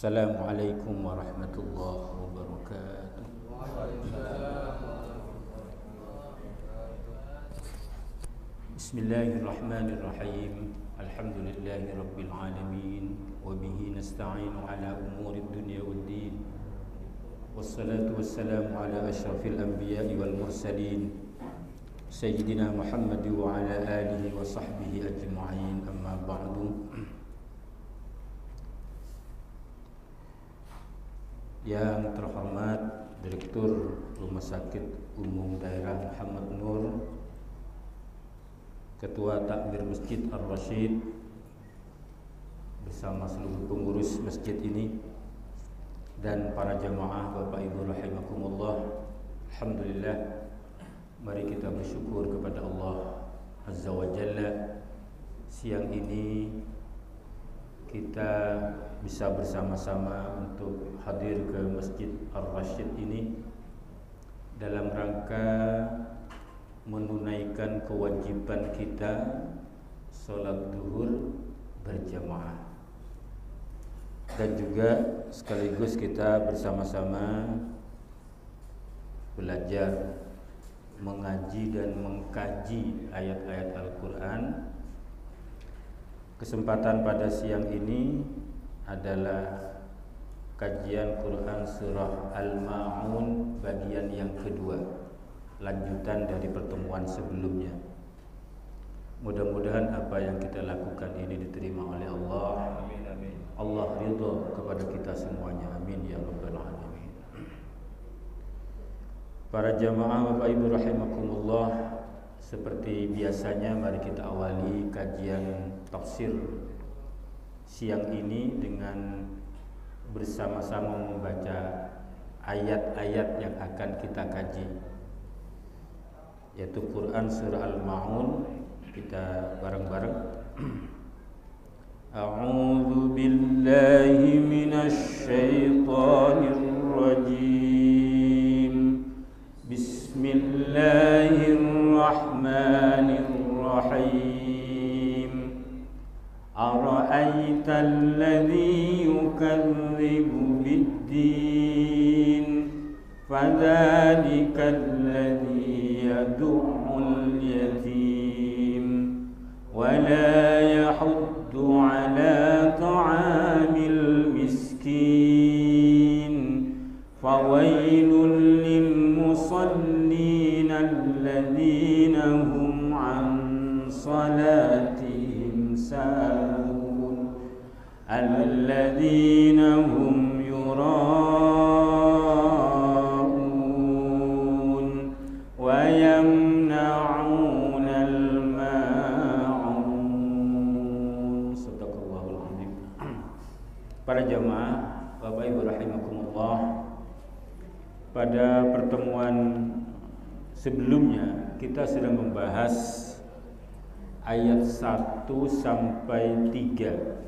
Assalamualaikum warahmatullahi wabarakatuh. Bismillahirrahmanirrahim. Alhamdulillahi rabbil alamin wa bihi nasta'inu ala umurid dunya waddin. Wassalatu wassalamu ala asyrafil anbiya'i wal mursalin Sayyidina Muhammad wa ala alihi wa sahbihi ajma'in. Amma ba'du. Yang terhormat Direktur Rumah Sakit Umum Daerah Muhammad Nur, Ketua Takmir Masjid Ar-Rasyid bersama seluruh pengurus masjid ini, dan para jamaah Bapak Ibu rahimakumullah. Alhamdulillah, mari kita bersyukur kepada Allah Azza wa Jalla. Siang ini kita bisa bersama-sama untuk hadir ke Masjid Ar-Rasyid ini dalam rangka menunaikan kewajiban kita sholat zuhur berjamaah, dan juga sekaligus kita bersama-sama belajar mengaji dan mengkaji ayat-ayat Al-Quran. Kesempatan pada siang ini adalah kajian Quran surah Al-Ma'un bagian yang kedua, lanjutan dari pertemuan sebelumnya. Mudah-mudahan apa yang kita lakukan ini diterima oleh Allah. Amin, amin. Allah ridha kepada kita semuanya. Amin ya rabbal alamin. Para jamaah Bapak Ibu rahimakumullah, seperti biasanya mari kita awali kajian tafsir siang ini dengan bersama-sama membaca ayat-ayat yang akan kita kaji, yaitu Quran surah Al-Ma'un. Kita bareng-bareng. A'udzu billahi minasy syaithanir rajim. Bismillahirrahmanirrahim. Ara'aita alladhi yukadzibu bid-din, fadzalika alladhi yad'ul yatim wa la yahuddu ala ta'amil miskin, fawailul lil musallin alladhina hum an salatihim sahun alladhina hum yura'un wa yamna'un al-ma'un. Sadaqallahul azim. Para jamaah Bapak Ibu rahimakumullah, pada pertemuan sebelumnya kita sudah membahas ayat 1 sampai 3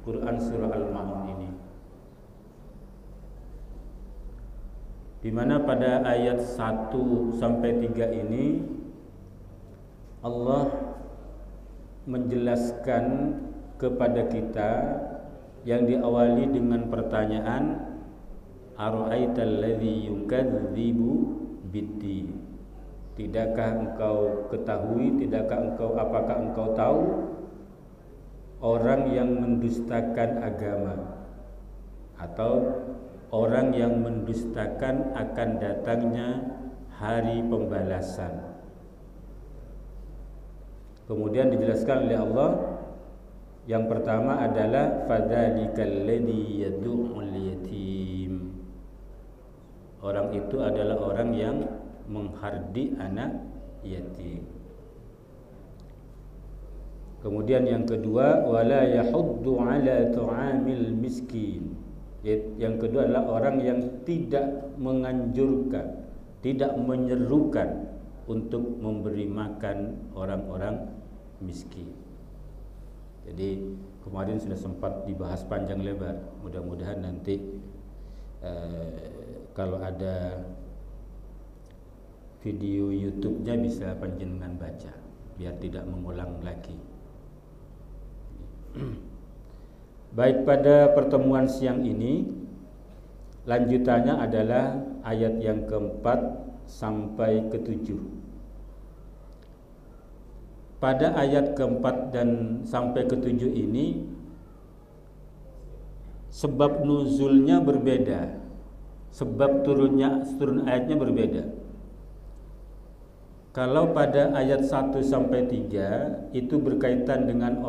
Quran surah Al-Ma'un ini, di mana pada ayat 1 sampai 3 ini Allah menjelaskan kepada kita yang diawali dengan pertanyaan, ara'aital ladzi yukadzibu bid-din. Tidakkah engkau ketahui, apakah engkau tahu orang yang mendustakan agama, atau orang yang mendustakan akan datangnya hari pembalasan. Kemudian dijelaskan oleh Allah, yang pertama adalah fadzalikal ladzi yad'ul yatim. Orang itu adalah orang yang menghardi anak yatim. Kemudian yang kedua, wala yahuddu ala ta'amil miskin. Yang kedua adalah orang yang tidak menganjurkan, tidak menyerukan untuk memberi makan orang-orang miskin. Jadi kemarin sudah sempat dibahas panjang lebar. Mudah-mudahan nanti kalau ada video YouTube-nya bisa panjenengan baca, biar tidak mengulang lagi. Baik, pada pertemuan siang ini lanjutannya adalah ayat yang keempat sampai ketujuh. Pada ayat keempat dan sampai ketujuh ini sebab nuzulnya berbeda, sebab turun ayatnya berbeda. Kalau pada ayat 1 sampai 3 itu berkaitan dengan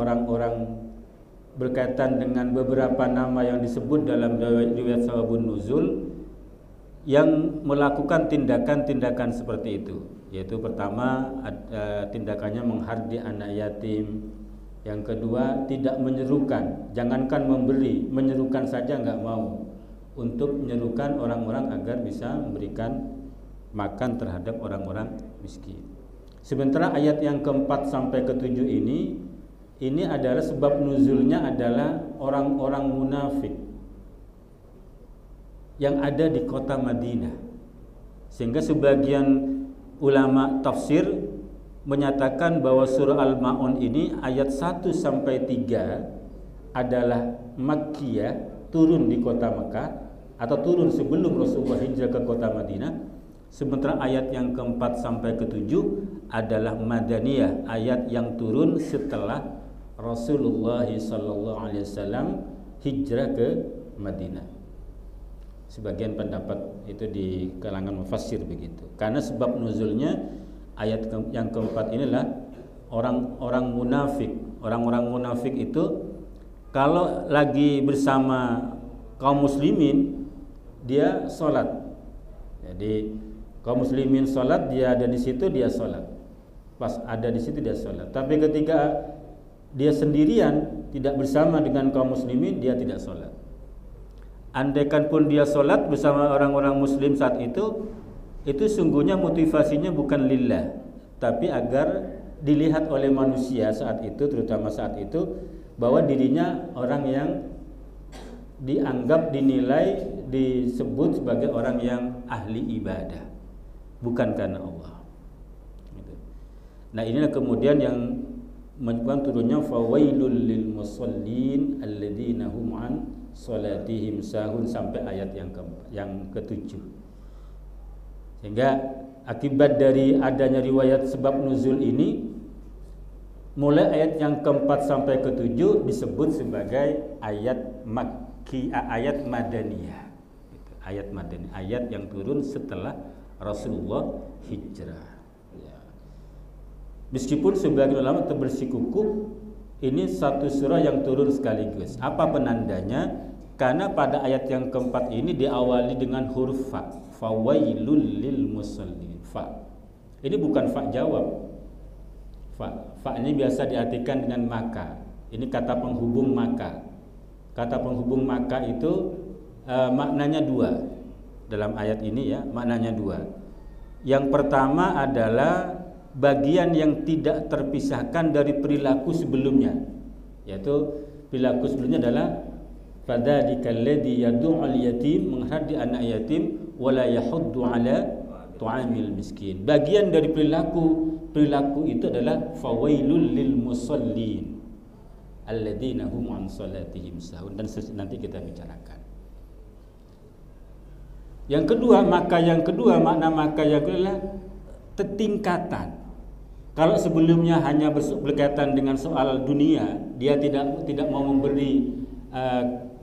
berkaitan dengan beberapa nama yang disebut dalam riwayat sababun nuzul yang melakukan tindakan-tindakan seperti itu, yaitu pertama tindakannya menghardi anak yatim, yang kedua tidak menyerukan, jangankan memberi, menyerukan saja nggak mau, untuk menyerukan orang-orang agar bisa memberikan makan terhadap orang-orang miskin. Sementara ayat yang keempat sampai ketujuh ini adalah sebab nuzulnya adalah orang-orang munafik yang ada di kota Madinah. Sehingga sebagian ulama tafsir menyatakan bahwa surah Al-Ma'un ini ayat 1 sampai 3 adalah Makkiyah, turun di kota Makkah atau turun sebelum Rasulullah hijrah ke kota Madinah. Sementara ayat yang keempat sampai ketujuh adalah Madaniyah, ayat yang turun setelah Rasulullah SAW hijrah ke Madinah. Sebagian pendapat itu di kalangan mufassir begitu. Karena sebab nuzulnya ayat yang keempat inilah orang-orang munafik. Orang-orang munafik itu kalau lagi bersama kaum muslimin dia sholat. Jadi kaum muslimin sholat, dia ada di situ, dia sholat. Pas ada di situ dia sholat. Tapi ketika dia sendirian, tidak bersama dengan kaum muslimin, dia tidak sholat. Andaikan pun dia sholat bersama orang-orang muslim saat itu sungguhnya motivasinya bukan lillah, tapi agar dilihat oleh manusia saat itu, terutama saat itu, bahwa dirinya orang yang dianggap, dinilai, disebut sebagai orang yang ahli ibadah, bukan karena Allah. Nah, inilah kemudian yang menyebabkan turunnya fawailul lil musallin alladzina hum an salatihim sahun sampai ayat yang ketujuh. Sehingga akibat dari adanya riwayat sebab nuzul ini, mulai ayat yang keempat sampai ketujuh disebut sebagai ayat ayat Madaniyah. Ayat Madaniyah, ayat yang turun setelah Rasulullah hijrah. Meskipun sebagian ulama bersikukuh ini satu surah yang turun sekaligus. Apa penandanya? Karena pada ayat yang keempat ini diawali dengan huruf fa. Fawailul lil musallin. Fa. Ini bukan fa jawab. Fa ini biasa diartikan dengan maka. Ini kata penghubung maka. Kata penghubung maka itu maknanya dua. Dalam ayat ini ya, maknanya dua. Yang pertama adalah bagian yang tidak terpisahkan dari perilaku sebelumnya, yaitu perilaku sebelumnya adalah fadzalika alladzi yad'ul yatim, menghardi anak yatim, wala yahuddu ala tu'amil miskin. Bagian dari perilaku itu adalah fawailul lil musallin alladzina hum an salatihim sahun, dan nanti kita bicarakan. Yang kedua, makna maka yang kedua adalah tingkatan. Kalau sebelumnya hanya berkaitan dengan soal dunia, dia tidak mau memberi,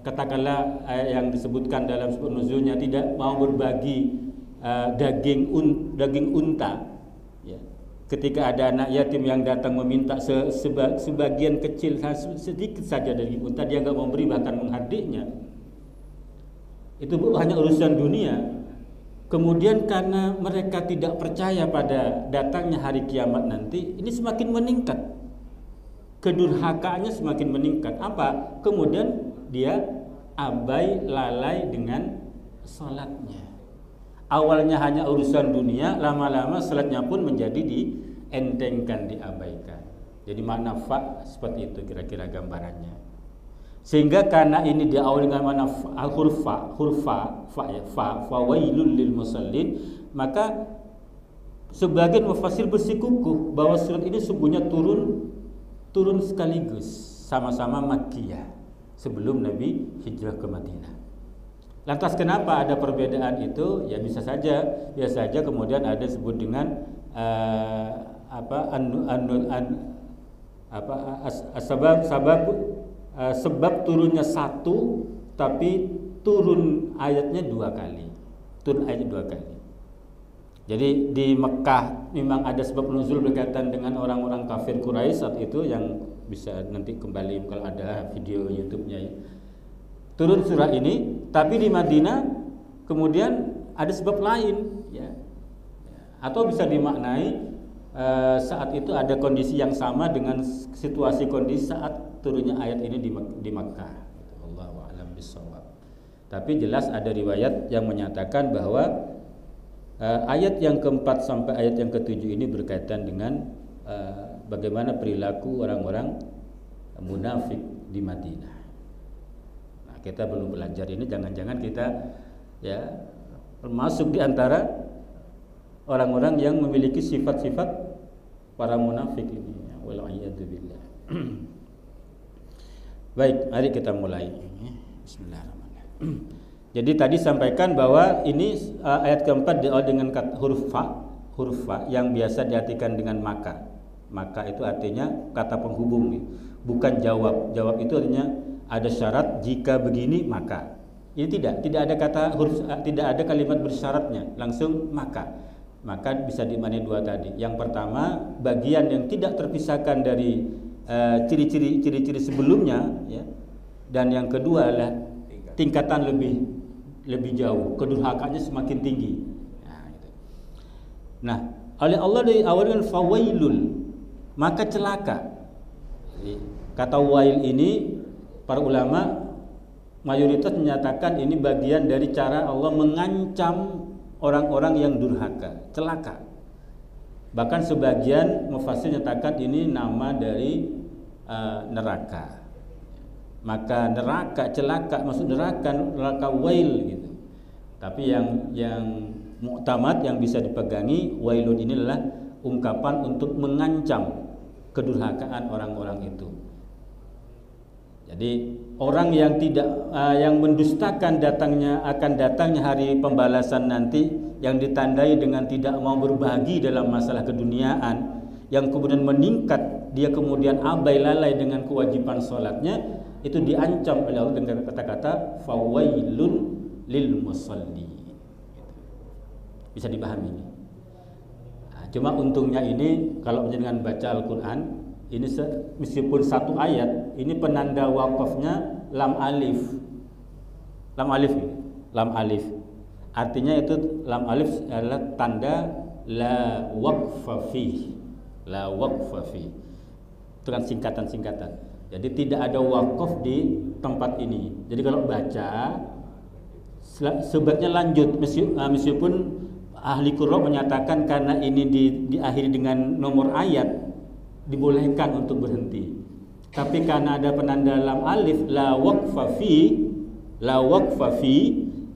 katakanlah yang disebutkan dalam sebab nuzulnya, tidak mau berbagi daging unta. Ya. Ketika ada anak yatim yang datang meminta sebagian kecil, sedikit saja dari unta, dia nggak mau beri, bahkan menghardiknya. Itu hanya urusan dunia. Kemudian karena mereka tidak percaya pada datangnya hari kiamat nanti, ini semakin meningkat. Kedurhakaannya semakin meningkat. Apa? Kemudian dia abai, lalai dengan salatnya. Awalnya hanya urusan dunia, lama-lama salatnya pun menjadi dientengkan, diabaikan. Jadi makna fa seperti itu kira-kira gambarannya. Sehingga karena ini diawali dengan mana huruf fa wailul lil musallin, maka sebagian mufassir bersikukuh bahwa surat ini sungguhnya turun sekaligus, sama-sama Makkiyah, sebelum Nabi hijrah ke Madinah. Lantas kenapa ada perbedaan itu? Ya biasa saja kemudian ada disebut dengan sebab turunnya satu tapi turun ayatnya 2 kali. Turun ayatnya 2 kali. Jadi di Mekah memang ada sebab nuzul berkaitan dengan orang-orang kafir Quraisy saat itu, yang bisa nanti kembali kalau ada video YouTube-nya ya. Turun surah ini, tapi di Madinah kemudian ada sebab lain ya. Atau bisa dimaknai saat itu ada kondisi yang sama dengan situasi kondisi saat turunnya ayat ini di Makkah. Allahu a'lam bishawab. Tapi jelas ada riwayat yang menyatakan bahwa ayat yang keempat sampai ayat yang ketujuh ini berkaitan dengan bagaimana perilaku orang-orang munafik di Madinah. Nah, kita belum belajar ini, jangan-jangan kita ya termasuk di antara orang-orang yang memiliki sifat-sifat para munafik ini. Wal'iyadzubillah. Baik, mari kita mulai. Bismillahirrahmanirrahim. Jadi tadi sampaikan bahwa ini ayat keempat diawali dengan huruf fa yang biasa diartikan dengan maka. Maka itu artinya kata penghubung nih, bukan jawab. Jawab itu artinya ada syarat, jika begini maka. Ini tidak ada kata huruf, tidak ada kalimat bersyaratnya, langsung maka. Maka bisa dimaknai 2 tadi. Yang pertama, bagian yang tidak terpisahkan dari ciri-ciri sebelumnya ya. Dan yang kedua adalah tingkatan lebih jauh, kedurhakaannya semakin tinggi. Nah, oleh Allah diawali dengan fawailul, maka celaka. Kata wail ini para ulama mayoritas menyatakan ini bagian dari cara Allah mengancam orang-orang yang durhaka, celaka. Bahkan sebagian mufassir menyatakan ini nama dari neraka. Maka neraka, celaka, maksud neraka wail gitu. Tapi yang mu'tamad yang bisa dipegangi wailun ini adalah ungkapan untuk mengancam kedurhakaan orang-orang itu. Jadi orang yang yang mendustakan akan datangnya hari pembalasan nanti, yang ditandai dengan tidak mau berbagi dalam masalah keduniaan, yang kemudian meningkat, dia kemudian abai lalai dengan kewajiban sholatnya, itu diancam oleh Allah dengan kata-kata fawailun lil musalli. Bisa dipahami ini. Nah, cuma untungnya ini kalau dengan baca Al-Quran ini meskipun satu ayat, ini penanda wakafnya lam alif. Lam alif ini. Lam alif. Artinya itu lam alif adalah tanda la waqfa fi. La waqfa fi. Itu kan singkatan-singkatan. Jadi tidak ada wakaf di tempat ini. Jadi kalau baca sebaiknya lanjut, meskipun ahli qurra menyatakan karena ini diakhiri dengan nomor ayat dibolehkan untuk berhenti. Tapi karena ada penanda lam alif la waqfa fi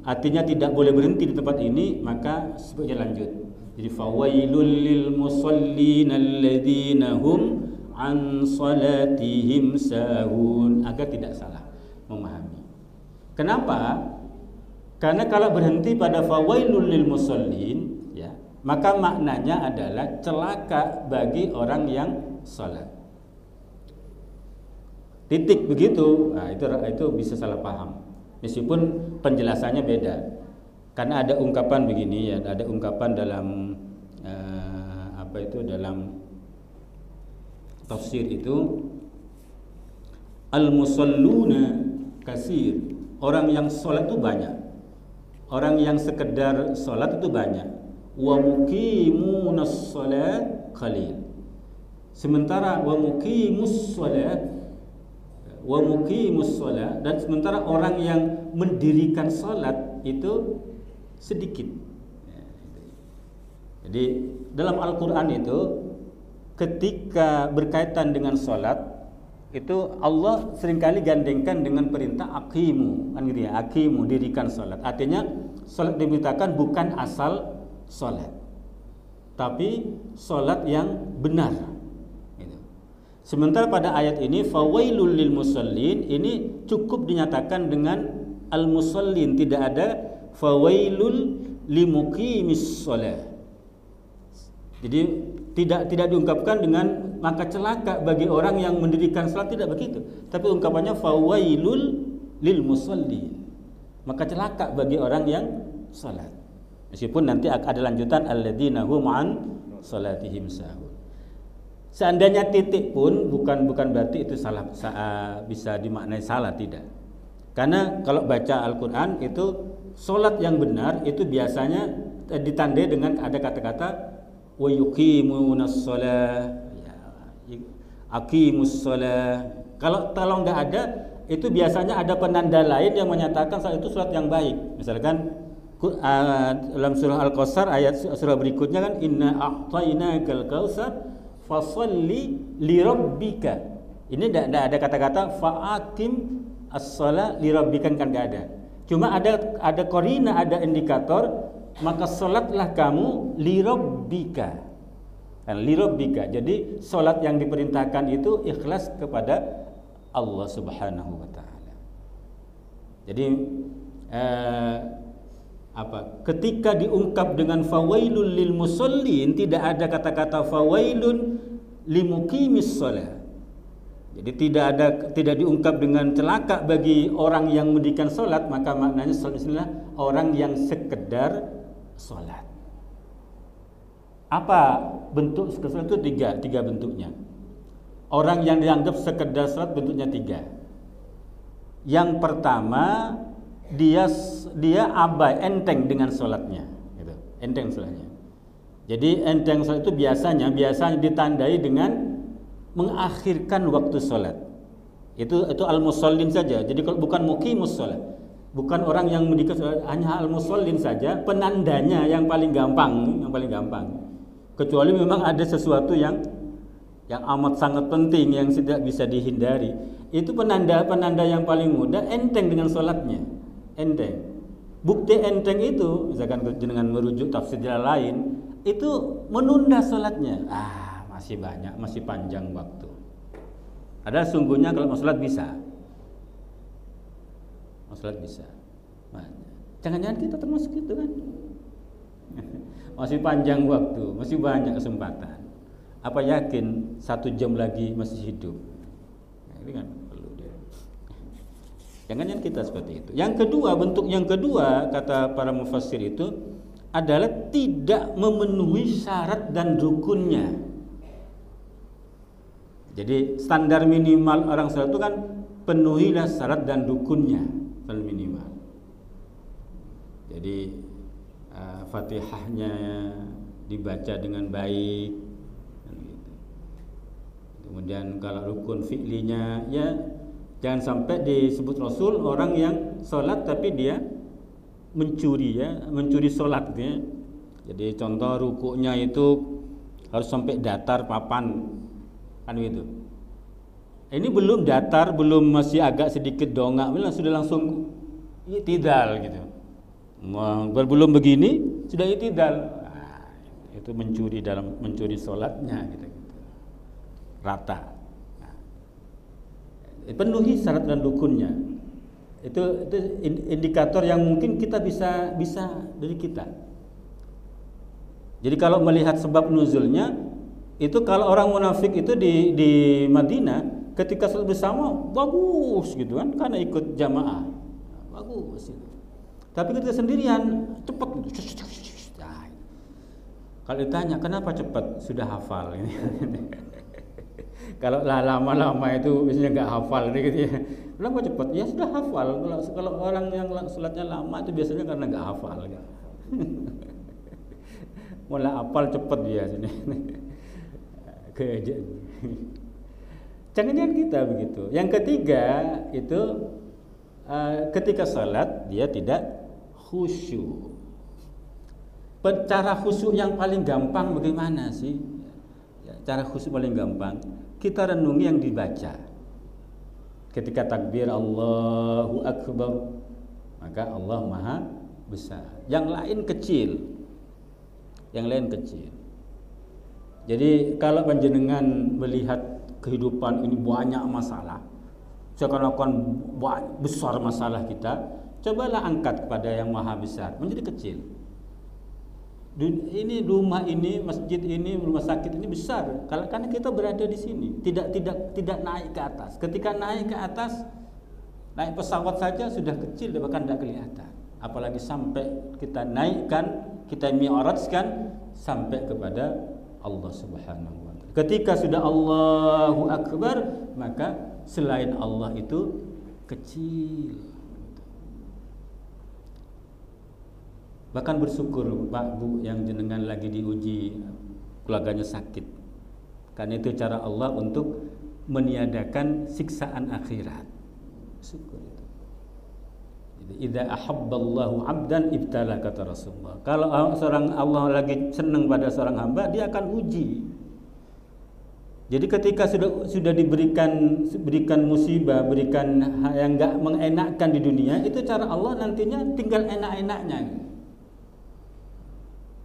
artinya tidak boleh berhenti di tempat ini, maka sebaiknya lanjut. Jadi fawailul lil musallin alladzina hum an salatihim sahun, agar tidak salah memahami. Kenapa? Karena kalau berhenti pada fawailul lil musallin ya, maka maknanya adalah celaka bagi orang yang salat. Titik begitu. Nah, itu bisa salah paham. Meskipun penjelasannya beda. Karena ada ungkapan begini ya, ada ungkapan dalam dalam tafsir itu al-musalluna kasir, orang yang sholat itu banyak, orang yang sekedar sholat itu banyak. Wa muqimunas sholat qalil. Sementara wa muqimus sholat dan sementara orang yang mendirikan sholat itu sedikit. Jadi dalam Al-Quran itu ketika berkaitan dengan sholat itu Allah seringkali gandengkan dengan perintah aqimu, kan gitu ya, aqimu, dirikan sholat. Artinya sholat diberitakan bukan asal sholat, tapi sholat yang benar gitu. Sementara pada ayat ini fawailul lil musallin ini cukup dinyatakan dengan al musallin, tidak ada fawailul limuqimis shalah. Jadi tidak diungkapkan dengan maka celaka bagi orang yang mendirikan salat, tidak begitu. Tapi ungkapannya fawailul lil musallin. Maka celaka bagi orang yang salat. Meskipun nanti ada lanjutan alladzina hum an salatihim sahun. Seandainya titik pun bukan berarti itu salah, bisa dimaknai salah, tidak. Karena kalau baca Al-Qur'an itu salat yang benar itu biasanya ditandai dengan ada kata-kata wa yuqimunas shalah, ya, aqimus shalah. Kalau enggak ada, itu biasanya ada penanda lain yang menyatakan salat itu salat yang baik. Misalkan dalam surah Al-Kautsar ayat surah berikutnya kan inna a'tainakal kautsar fasalli lirabbika. Ini tidak ada kata-kata fa'atim as-shalah lirabbika, kan enggak ada. Cuma ada qarina, ada indikator, maka salatlah kamu lirabbika. Kan lirabbika. Jadi salat yang diperintahkan itu ikhlas kepada Allah Subhanahu wa taala. Jadi ketika diungkap dengan fawailul lil musallin, tidak ada kata-kata fawailun limuqimis shalah. Jadi tidak diungkap dengan celaka bagi orang yang mendirikan salat, maka maknanya salat adalah orang yang sekedar salat. Apa bentuk salat itu? Tiga bentuknya. Orang yang dianggap sekedar salat bentuknya tiga. Yang pertama, dia abai, enteng dengan salatnya, gitu. Enteng salatnya. Jadi enteng salat itu biasanya ditandai dengan mengakhirkan waktu salat. Itu al-musallin saja. Jadi kalau bukan muqimus salat, bukan orang yang mendirikan salat, hanya al-musallin saja, penandanya yang paling gampang. Kecuali memang ada sesuatu yang amat sangat penting yang tidak bisa dihindari. Itu penanda yang paling mudah, enteng dengan salatnya. Enteng. Bukti enteng itu misalkan dengan merujuk tafsir lain, itu menunda salatnya. Masih banyak, masih panjang waktu. Ada sungguhnya kalau mau salat bisa. Jangan-jangan kita termasuk itu kan? Masih panjang waktu, masih banyak kesempatan. Apa yakin 1 jam lagi masih hidup? Ini kan perlu dia. Jangan kita seperti itu. Bentuk yang kedua kata para mufassir itu adalah tidak memenuhi syarat dan rukunnya. Jadi standar minimal orang salat itu kan penuhilah syarat dan rukunnya, paling minimal. Jadi Fatihahnya dibaca dengan baik. Kemudian kalau rukun fi'linya, ya jangan sampai disebut Rasul orang yang sholat tapi dia mencuri sholat gitu ya. Jadi contoh rukuknya itu harus sampai datar papan, kan gitu. Ini belum datar, masih agak sedikit dongak, sudah langsung i'tidal gitu. Belum begini sudah i'tidal. Itu mencuri sholatnya gitu. Rata. Penuhi syarat dan rukunnya. Itu indikator yang mungkin kita bisa dari kita. Jadi kalau melihat sebab nuzulnya, itu kalau orang munafik itu di Madinah ketika salat bersama bagus gitu kan, karena ikut jamaah. Bagus itu. Tapi ketika sendirian cepat gitu. Kalau ditanya kenapa cepat, sudah hafal ini. Kalau lama-lama itu biasanya nggak hafal gitu ya. Kenapa cepat? Ya sudah hafal. Kalau orang yang sholatnya lama itu biasanya karena nggak hafal. Gitu. Mulai hafal cepat biasanya. Jangan kita begitu. Yang ketiga itu ketika sholat dia tidak khusyuk. Cara khusyuk yang paling gampang bagaimana sih? Cara khusyuk paling gampang, kita renungi yang dibaca. Ketika takbir Allahu Akbar, maka Allah Maha Besar. Yang lain kecil. Jadi kalau panjenengan melihat kehidupan ini banyak masalah, seakan-akan besar masalah kita, cobalah angkat kepada yang maha besar, menjadi kecil. Ini rumah ini, masjid ini, rumah sakit ini besar, karena kita berada di sini, tidak naik ke atas. Ketika naik ke atas, naik pesawat saja sudah kecil, bahkan tidak kelihatan. Apalagi sampai kita naikkan, kita mi'rajkan sampai kepada Allah Subhanahu wa taala. Ketika sudah Allahu Akbar, maka selain Allah itu kecil. Bahkan bersyukur Pak Bu yang jenengan lagi diuji, keluarganya sakit. Karena itu cara Allah untuk meniadakan siksaan akhirat. Syukur itu. Jadi idza ahabballahu 'abdan ibtala, kata Rasulullah. Kalau seorang Allah lagi senang pada seorang hamba, dia akan uji. Jadi ketika sudah diberikan musibah, berikan yang enggak mengenakkan di dunia, itu cara Allah nantinya tinggal enak-enaknya.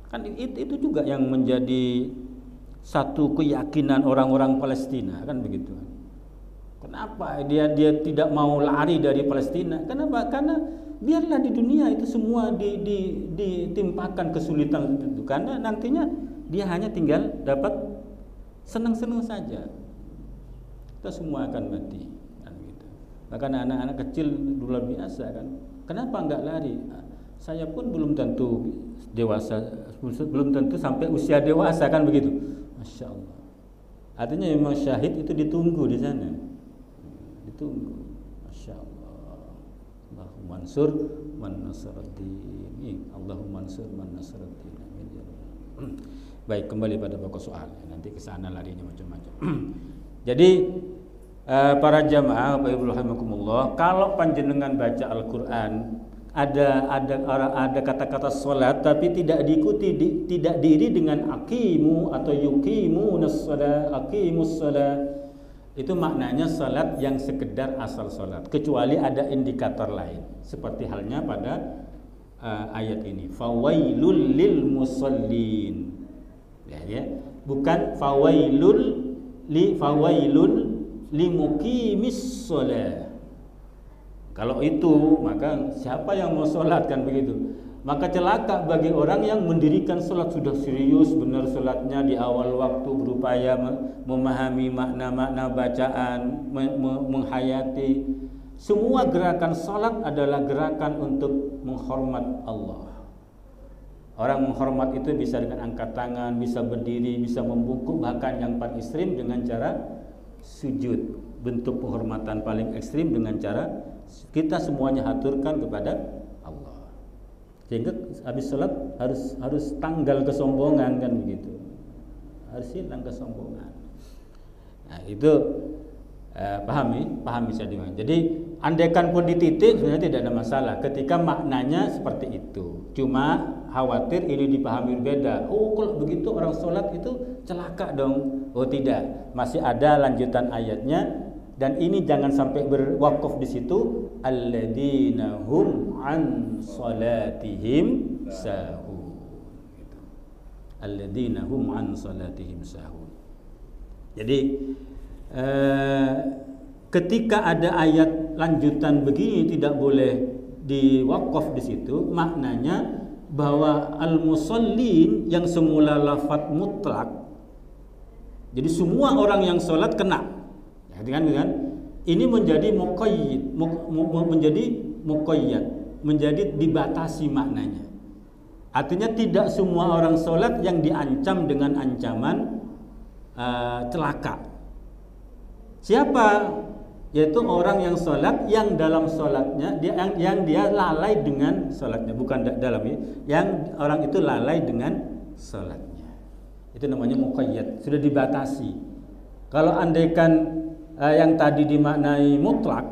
Kan itu juga yang menjadi satu keyakinan orang-orang Palestina, kan begitu. Kenapa dia tidak mau lari dari Palestina? Kenapa? Karena biarlah di dunia itu semua ditimpakan kesulitan itu, karena nantinya dia hanya tinggal dapat senang-senang saja. Kita semua akan mati, kan gitu. Bahkan anak-anak kecil luar biasa kan. Kenapa enggak lari? Saya pun belum tentu dewasa, belum tentu sampai usia dewasa, kan begitu. Masya Allah. Artinya memang syahid itu ditunggu di sana, ditunggu. Masya Allah. Allahumma mansur man nasaraddin. Allahumma mansur man nasaraddin. Baik, kembali pada pokok soal. Nanti ke sana larinya macam-macam. Jadi para jamaah Bapak Ibu rahimakumullah, kalau panjenengan baca Al-Qur'an ada kata-kata salat tapi tidak diikuti, tidak diiri dengan aqimu atau yuqimunas shalah, aqimus shalah, itu maknanya salat yang sekedar asal salat, kecuali ada indikator lain, seperti halnya pada ayat ini, fawailul lil musallin, ya, bukan fawailul limuqimis shalah. Kalau itu, maka siapa yang mau sholat, kan begitu. Maka celaka bagi orang yang mendirikan sholat, sudah serius benar sholatnya, di awal waktu berupaya memahami makna-makna bacaan, menghayati. Semua gerakan sholat adalah gerakan untuk menghormat Allah. Orang menghormat itu bisa dengan angkat tangan, bisa berdiri, bisa membungkuk, bahkan yang paling ekstrim dengan cara sujud. Bentuk penghormatan paling ekstrim dengan cara kita semuanya haturkan kepada Allah. Sehingga habis sholat harus tanggal kesombongan, kan begitu. Harus hilang kesombongan. Nah, itu pahami saya dimana. Jadi andaikan pun dititik sebenarnya tidak ada masalah ketika maknanya seperti itu. Cuma khawatir ini dipahami berbeda. Oh, kalau begitu orang sholat itu celaka dong. Oh tidak, masih ada lanjutan ayatnya. Dan ini jangan sampai berwakuf di situ. Alladzina hum an salatihim sahun. Alladzina hum an salatihim sahun. Jadi ketika ada ayat lanjutan begini tidak boleh diwakaf di situ. Maknanya bahwa al-musallin yang semula lafadz mutlak, jadi semua orang yang sholat kena. Kan? Ini menjadi muqayyid, menjadi dibatasi maknanya. Artinya tidak semua orang sholat yang diancam dengan ancaman celaka. Siapa? Yaitu orang yang sholat yang dalam sholatnya yang dia lalai dengan sholatnya, bukan dalam ya. Yang orang itu lalai dengan sholatnya. Itu namanya muqayyad, sudah dibatasi. Kalau andaikan yang tadi dimaknai mutlak,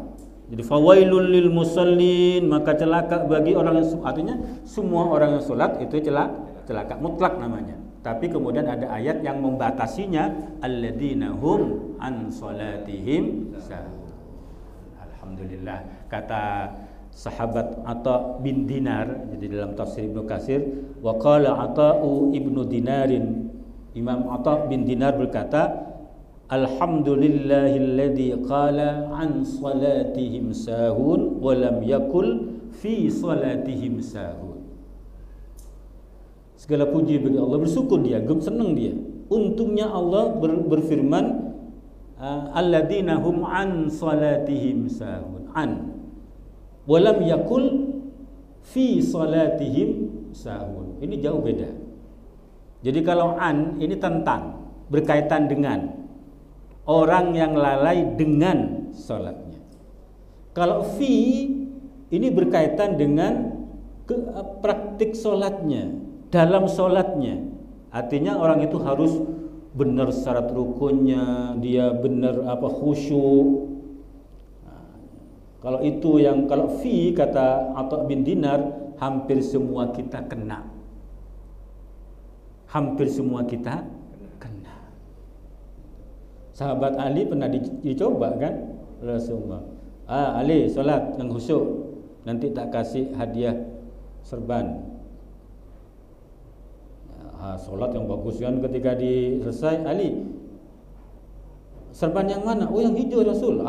jadi fawailul lil musallin, maka celaka bagi orang yang, artinya semua orang yang sholat itu celaka mutlak namanya. Tapi kemudian ada ayat yang membatasinya, alladzina hum an salatihim sahun. Alhamdulillah, kata sahabat Atha bin Dinar, jadi dalam tafsir Ibnu Katsir, wa qala Atha'u ibnu Dinarin, Imam Atha bin Dinar berkata, Alhamdulillahilladzi qala an salatihim sahun wa lam yakul fi salatihim sahun. Segala puji bagi Allah, bersyukur dia, senang dia. Untungnya Allah berfirman alladzina hum an salatihim sahun, an wa lam yakul fi salatihim sahun. Ini jauh beda. Jadi kalau an ini tentang, berkaitan dengan orang yang lalai dengan salatnya. Kalau fi ini berkaitan dengan praktik salatnya, dalam salatnya. Artinya orang itu harus benar syarat rukunnya, dia benar khusyuk. Kalau itu yang, kalau fi kata Atha bin Dinar, hampir semua kita kena. Hampir semua kita kena. Sahabat Ali pernah dicoba kan Rasulullah. Ali solat yang khusyuk, nanti tak kasih hadiah serban. Solat yang bagus kan, ketika selesai, Ali serban yang mana? Oh yang hijau Rasul.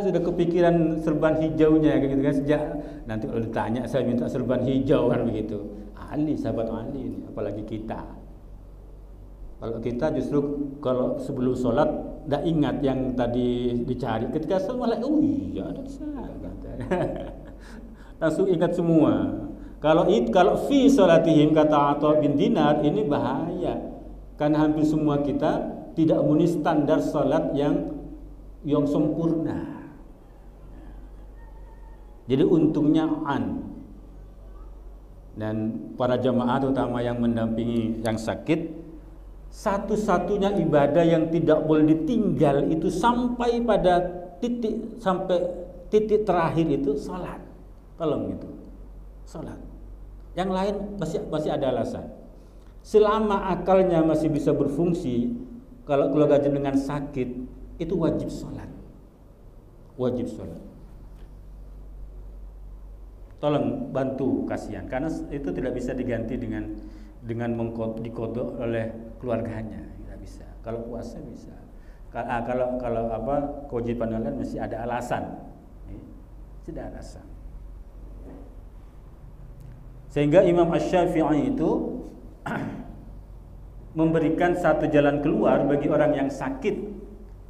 Sudah kepikiran serban hijaunya gitu kan, sejak nanti kalau ditanya saya minta serban hijau kan begitu. Ali, sahabat Ali ini, apalagi kita. Kalau kita justru kalau sebelum sholat tidak ingat yang tadi dicari, ketika sholat malah iya ada langsung ingat semua. Kalau fi sholatihim kata Atha bin Dinar, ini bahaya karena hampir semua kita tidak memenuhi standar sholat yang sempurna. Jadi untungnya an. Dan para jamaah terutama yang mendampingi yang sakit, satu-satunya ibadah yang tidak boleh ditinggal itu sampai pada titik terakhir itu salat. Tolong itu. Salat. Yang lain masih ada alasan. Selama akalnya masih bisa berfungsi, kalau keluarga jenengan sakit, itu wajib salat. Wajib salat. Tolong bantu kasihan, karena itu tidak bisa diganti dengan dikodok oleh keluarganya, tidak bisa. Kalau puasa bisa. Kalau kewajiban lain masih ada alasan. Tidak ada alasan. Sehingga Imam Asy-Syafi'i itu memberikan satu jalan keluar bagi orang yang sakit,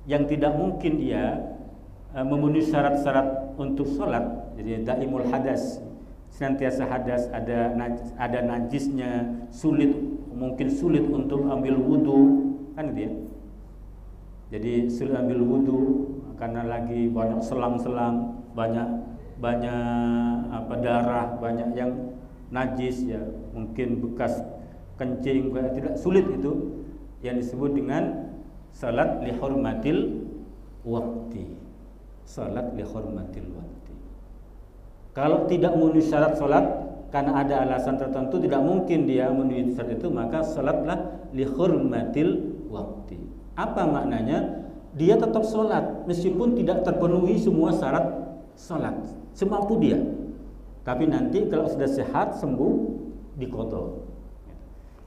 yang tidak mungkin dia memenuhi syarat-syarat untuk sholat. Jadi daimul hadas, senantiasa hadas, ada najisnya, mungkin sulit untuk ambil wudu, kan gitu ya. Jadi sulit ambil wudu karena lagi banyak selang-selang, banyak darah, banyak yang najis ya, mungkin bekas kencing, tidak sulit, itu yang disebut dengan salat li hurmatil waqti. Salat li hurmatil waqti. Kalau tidak memenuhi syarat salat karena ada alasan tertentu, tidak mungkin dia memenuhi syarat itu, maka salatlah li hurmatil waqti. Apa maknanya? Dia tetap salat meskipun tidak terpenuhi semua syarat salat, semampu dia. Tapi nanti kalau sudah sehat, sembuh, diqadha.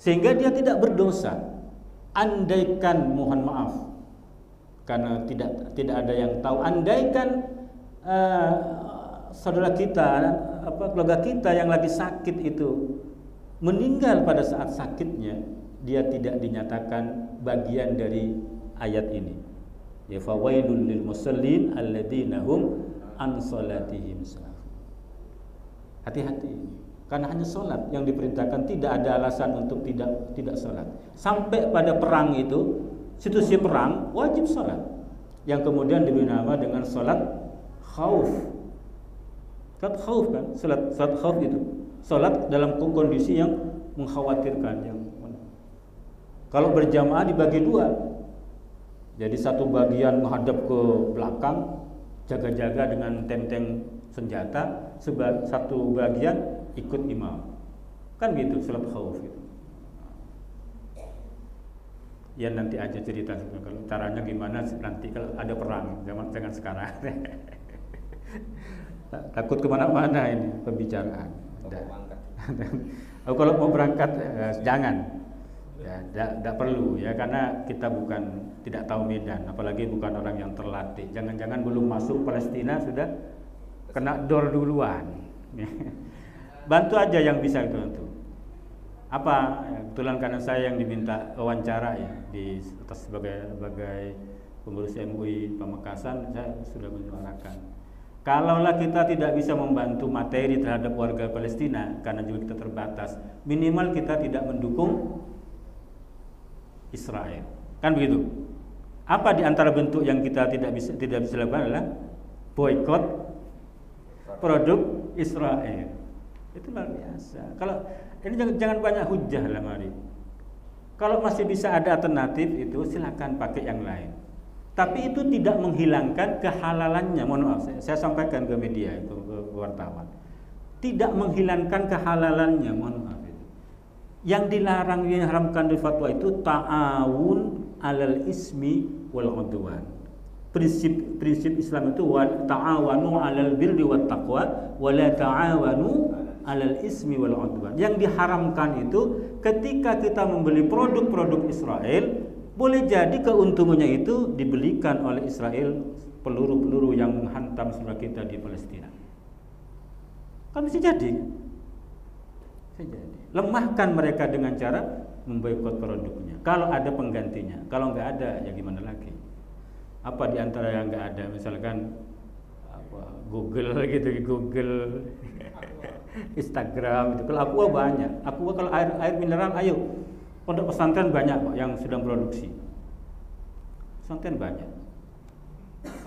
Sehingga dia tidak berdosa. Andaikan, mohon maaf, karena tidak ada yang tahu, andaikan saudara kita, keluarga kita yang lagi sakit itu meninggal pada saat sakitnya, dia tidak dinyatakan bagian dari ayat ini. Ya fawailul lil musallin alladzina hum an salatihim sahun. Hati-hati, karena hanya sholat yang diperintahkan, tidak ada alasan untuk tidak sholat. Sampai pada perang itu, situasi perang wajib sholat, yang kemudian diberi nama dengan sholat khauf. Sholat khauf kan, sholat khauf itu sholat dalam kondisi yang mengkhawatirkan. Kalau berjamaah dibagi dua, jadi satu bagian menghadap ke belakang, jaga-jaga dengan tenteng senjata, satu bagian ikut imam, kan gitu salat khauf gitu. Ya nanti aja cerita kalau caranya gimana nanti kalau ada perang, jangan sekarang. Takut kemana-mana ini pembicaraan. Kalau mau berangkat jangan. Ya, tidak perlu ya, karena kita tidak tahu medan, apalagi bukan orang yang terlatih. Jangan-jangan belum masuk Palestina sudah kena dor duluan. Bantu aja yang bisa itu bantu. Apa? Kebetulan karena saya yang diminta wawancara ya di atas sebagai pengurus MUI Pamekasan, saya sudah menyuarakan. Kalaulah kita tidak bisa membantu materi terhadap warga Palestina karena juga kita terbatas, minimal kita tidak mendukung Israel. Kan begitu? Apa di antara bentuk yang kita tidak bisa lakukan adalah boikot produk Israel. Itu luar biasa. Kalau ini jangan banyak hujah lah mari. Kalau masih bisa ada alternatif itu silakan pakai yang lain. Tapi itu tidak menghilangkan kehalalannya. Mohon maaf, saya sampaikan ke media itu ke wartawan. Tidak menghilangkan kehalalannya, mohon maaf itu. Yang dilarang, yang diharamkan di fatwa itu ta'awun alal ismi wal udwan. Prinsip Islam itu ta'awanu alal birri wat taqwa wa la ta'awanu alal ismi wal udwan. Yang diharamkan itu ketika kita membeli produk-produk Israel, boleh jadi keuntungannya itu dibelikan oleh Israel peluru-peluru yang menghantam saudara kita di Palestina. Kan bisa jadi. Lemahkan mereka dengan cara memboikot produknya. Kalau ada penggantinya, kalau nggak ada, ya gimana lagi? Apa di antara yang nggak ada? Misalkan Google gitu, Google, Instagram itu. Kalau Aqua banyak. Aqua kalau air mineral, ayo. Pondok pesantren banyak Pak yang sedang produksi. Pesantren banyak.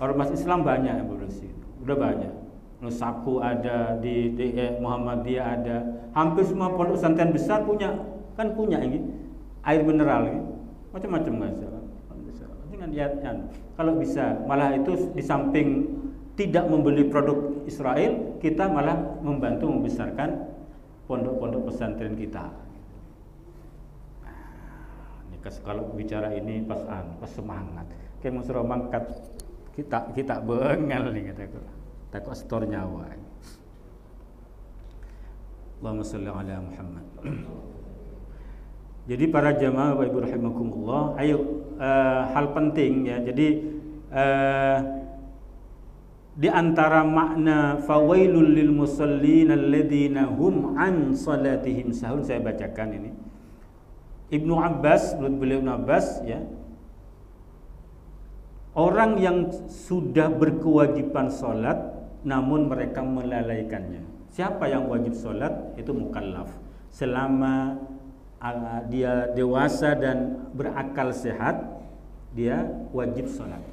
Ormas Islam banyak yang produksi. Udah banyak. Nusaku ada, di Muhammadiyah ada. Hampir semua pondok pesantren besar punya ini air mineral ini. Macam-macam masalah. Dengan kalau bisa malah itu di samping tidak membeli produk Israel, kita malah membantu membesarkan pondok-pondok pesantren kita. Kalau bicara ini pas semangat, kayak mau suruh mangkat kita bengal nih kata takut setor nyawa. Allahumma sholli ala Muhammad. Jadi para jamaah Bapak Ibu rahimakumullah, ayo hal penting ya. Jadi di antara makna fawailul lil musallin alladzina hum an salatihim sahun, saya bacakan ini. Ibnu Abbas, menurut beliau Ibnu Abbas ya, orang yang sudah berkewajiban sholat namun mereka melalaikannya. Siapa yang wajib sholat? Itu mukallaf. Selama dia dewasa dan berakal sehat, dia wajib sholat.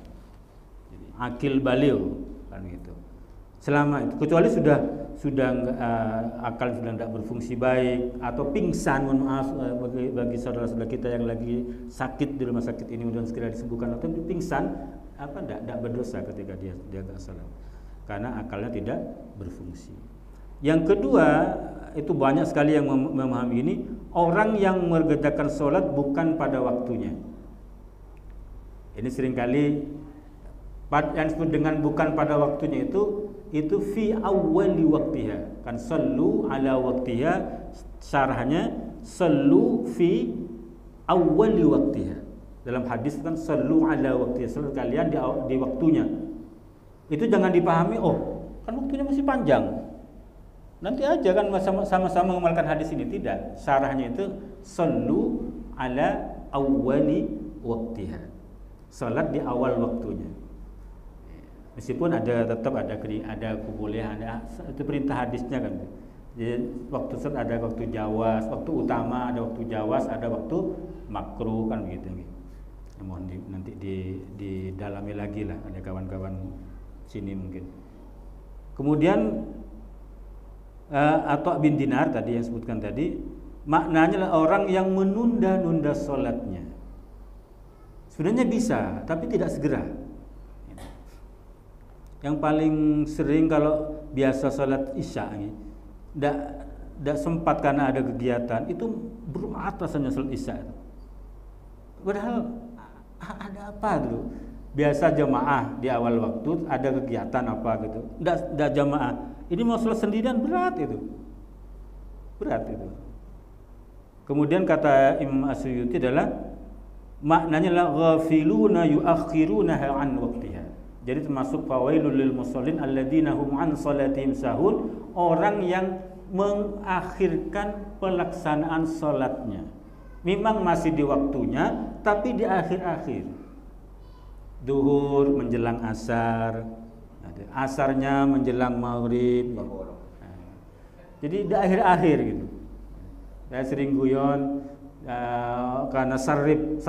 Akil baligh kan gitu. Selama itu, kecuali sudah akal sudah tidak berfungsi baik atau pingsan, mohon maaf bagi saudara-saudara kita yang lagi sakit di rumah sakit ini, mudah-mudahan segera disembuhkan, atau pingsan tidak berdosa ketika dia nggak salat karena akalnya tidak berfungsi. Yang kedua, itu banyak sekali yang memahami ini, orang yang mengerjakan sholat bukan pada waktunya. Ini seringkali yang disebut dengan bukan pada waktunya itu fi awwali waktiha. Kan sallu ala waktiha, syarahnya sallu fi awwali waktiha. Dalam hadis kan sallu ala waktiha, salat kalian di waktunya. Itu jangan dipahami, oh kan waktunya masih panjang, nanti aja kan sama-sama mengamalkan hadis ini. Tidak, syarahnya itu sallu ala awwali waktiha, salat di awal waktunya. Meskipun tetap ada kebolehan, itu perintah hadisnya kan. Jadi waktu sholat ada waktu jawas, waktu utama ada waktu jawas, ada waktu makruh kan begitu. Mohon nanti didalami lagi lah, ada kawan-kawan sini mungkin. Kemudian Atha bin Dinar tadi yang sebutkan tadi, maknanya adalah orang yang menunda-nunda sholatnya. Sebenarnya bisa, tapi tidak segera. Yang paling sering kalau biasa sholat isya ini tidak sempat karena ada kegiatan, itu berat rasanya sholat isya. Padahal ada apa dulu? Biasa jamaah di awal waktu, ada kegiatan apa gitu. Tidak jamaah. Ini mau sholat sendirian berat itu. Kemudian kata Imam As-Suyuti adalah maknanya la ghafiluna yuakhirunaha an waqtiha. Jadi termasuk fawailul lil musallin alladzina hum an salatihim sahun, orang yang mengakhirkan pelaksanaan salatnya. Memang masih di waktunya tapi di akhir-akhir. Duhur menjelang asar, asarnya menjelang maghrib. Jadi di akhir-akhir gitu. Saya sering guyon karena sarip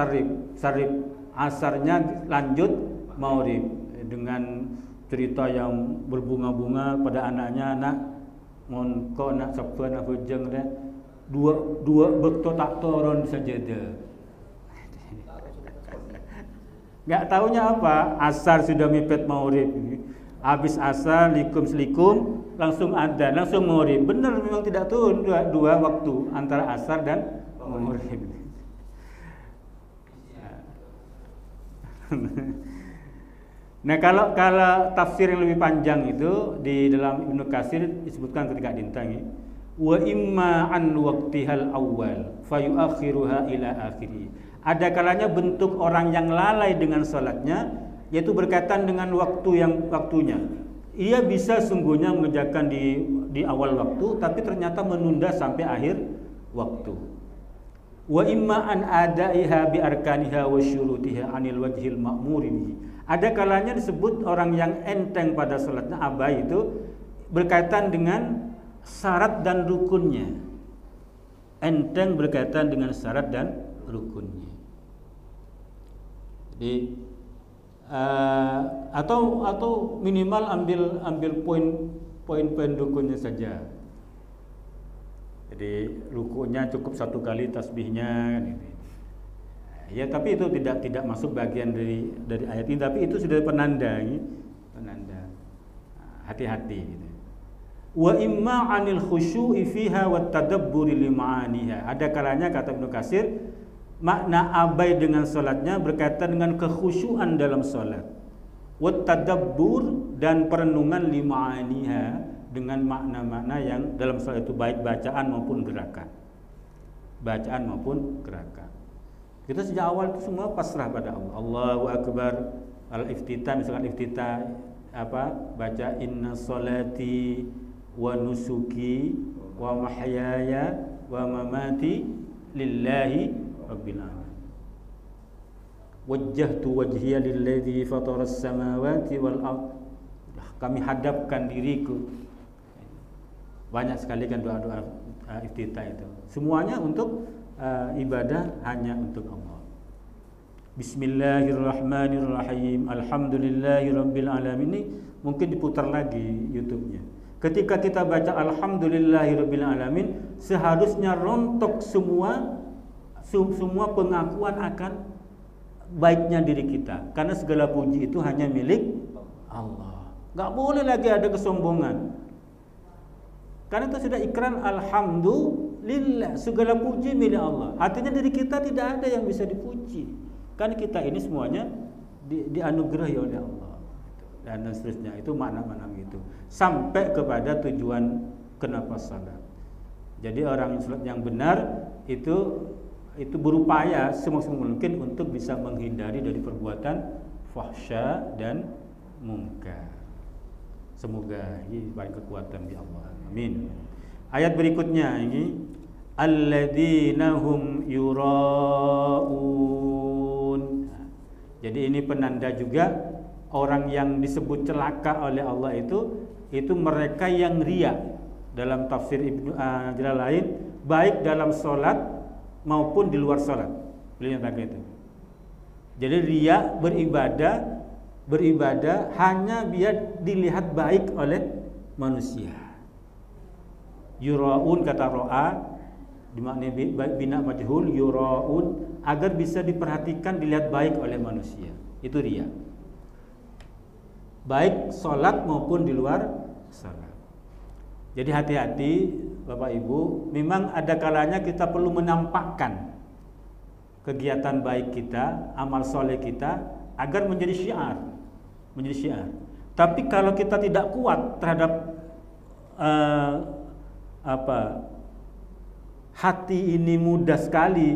asarnya lanjut maghrib dengan cerita yang berbunga-bunga pada anaknya, nak mon ko nak sabtu nak hujung dah dua bekto tak turun sajadah. Enggak tahunya apa, asar sudah mepet maghrib. Habis asar likum langsung adzan, langsung maghrib. Benar memang tidak turun dua waktu antara asar dan maghrib. Nah, kalau tafsir yang lebih panjang itu di dalam Ibnu Katsir disebutkan ketika dintangi wa imma an waqtihal awal fayuakhiruha ila akhirih. Ada kalanya bentuk orang yang lalai dengan salatnya, yaitu berkaitan dengan waktunya. Ia bisa sungguhnya mengerjakan di awal waktu, tapi ternyata menunda sampai akhir waktu. Wa imma an adaiha bi arkaniha wa syurutiha anil wajhil ma'muri bihi. Ada kalanya disebut orang yang enteng pada salatnya, abai, itu berkaitan dengan syarat dan rukunnya. Enteng berkaitan dengan syarat dan rukunnya. Jadi atau minimal ambil poin-poin rukunnya saja. Jadi rukunya cukup satu kali tasbihnya kan gitu. Ya, tapi itu tidak masuk bagian dari ayat ini, tapi itu sudah penanda. Hati-hati gitu. Wa imma 'anil khusyu'i fiha wat tadabburi li ma'aniha. Ada kalanya kata Ibnu Katsir, makna abai dengan salatnya berkaitan dengan kekhusyuan dalam salat. Wat tadabbur dan perenungan li ma'aniha dengan makna-makna yang dalam salat itu baik bacaan maupun gerakan. Kita sejak awal itu semua pasrah pada Allah. Allahu Akbar, al-iftitah, misalkan iftitah baca inna salati wa nusuki wa mahyaya wa mamati lillahi rabbil alamin. Wajjahtu wajhiya lilladzi fataras samawati wal ard. Kami hadapkan diriku. Banyak sekali kan doa-doa iftitah itu. Semuanya untuk ibadah hanya untuk Allah. Bismillahirrahmanirrahim. Alhamdulillahirabbil alamin. Ini mungkin diputar lagi YouTube-nya. Ketika kita baca alhamdulillahirabbil alamin, seharusnya rontok semua pengakuan akan baiknya diri kita, karena segala puji itu hanya milik Allah. Enggak boleh lagi ada kesombongan. Karena itu sudah ikrar alhamdulillah, segala puji milik Allah. Artinya diri kita tidak ada yang bisa dipuji. Karena kita ini semuanya dianugerahi oleh Allah. Dan seterusnya, itu makna-makna gitu. Sampai kepada tujuan kenapa salat. Jadi orang salat yang benar itu berupaya semaksimal mungkin untuk bisa menghindari dari perbuatan fahsya dan mungkar. Semoga ini beri kekuatan di Allah. Amin. Ayat berikutnya ini alladzina hum yuraun. Jadi ini penanda juga orang yang disebut celaka oleh Allah itu mereka yang riya. Dalam tafsir Ibnu Jalal lain, baik dalam salat maupun di luar salat. Beliau nyatakan itu. Jadi riya beribadah hanya biar dilihat baik oleh manusia. Yuraun, kata ro'a dimaknai bina majhul, yuraun agar bisa diperhatikan, dilihat baik oleh manusia. Itu riya. Baik salat maupun di luar salat. Jadi hati-hati Bapak Ibu, memang ada kalanya kita perlu menampakkan kegiatan baik kita, amal soleh kita agar menjadi syiar. Tapi kalau kita tidak kuat terhadap hati ini mudah sekali